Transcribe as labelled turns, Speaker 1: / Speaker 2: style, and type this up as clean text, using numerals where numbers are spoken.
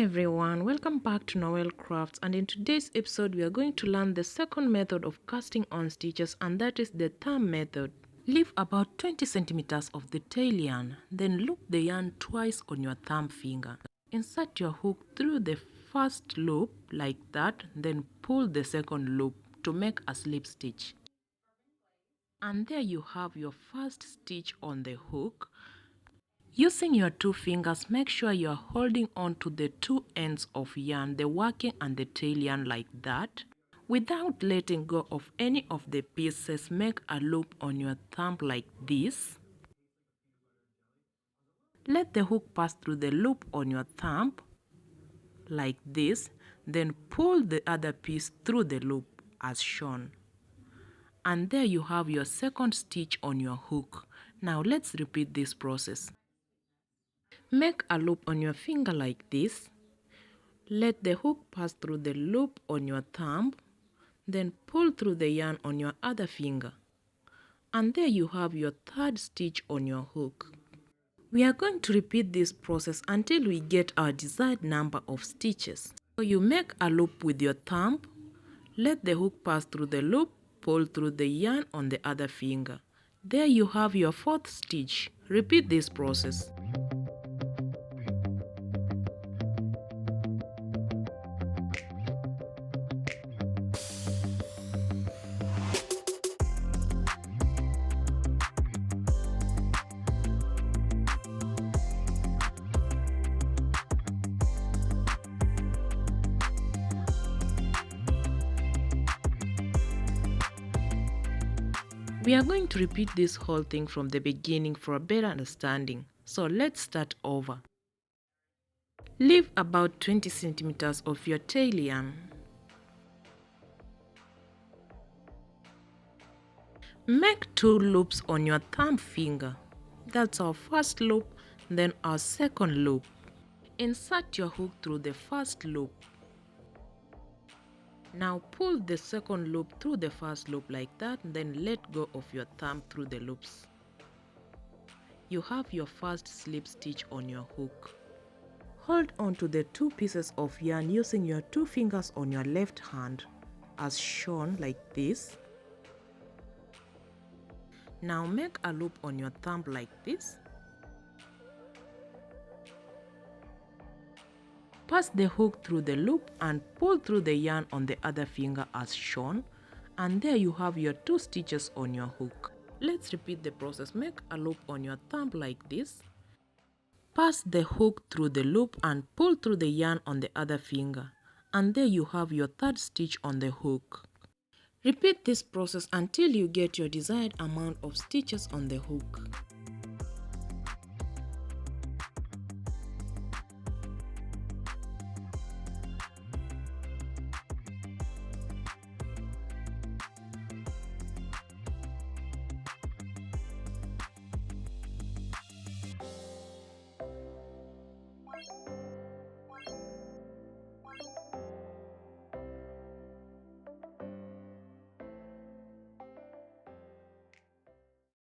Speaker 1: everyone, welcome back to Noelcrafts, and in today's episode we are going to learn the second method of casting on stitches, and that is the thumb method. Leave about 20 centimeters of the tail yarn, then loop the yarn twice on your thumb finger. Insert your hook through the first loop like that, then pull the second loop to make a slip stitch. And there you have your first stitch on the hook. Using your two fingers, make sure you are holding on to the two ends of yarn, the working and the tail yarn like that. Without letting go of any of the pieces, make a loop on your thumb like this. Let the hook pass through the loop on your thumb like this, then pull the other piece through the loop as shown. And there you have your second stitch on your hook. Now let's repeat this process. Make a loop on your finger like this. Let the hook pass through the loop on your thumb, then pull through the yarn on your other finger. And there you have your third stitch on your hook. We are going to repeat this process until we get our desired number of stitches. So you make a loop with your thumb, let the hook pass through the loop, pull through the yarn on the other finger. There you have your fourth stitch. Repeat this process. We are going to repeat this whole thing from the beginning for a better understanding. So let's start over. Leave about 20 centimeters of your tail yarn. Make two loops on your thumb finger. That's our first loop, then our second loop. Insert your hook through the first loop. Now pull the second loop through the first loop like that, then let go of your thumb through the loops. You have your first slip stitch on your hook. Hold on to the two pieces of yarn using your two fingers on your left hand as shown like this. Now make a loop on your thumb like this. Pass the hook through the loop and pull through the yarn on the other finger as shown, and there you have your two stitches on your hook. Let's repeat the process. Make a loop on your thumb like this. Pass the hook through the loop and pull through the yarn on the other finger, and there you have your third stitch on the hook. Repeat this process until you get your desired amount of stitches on the hook.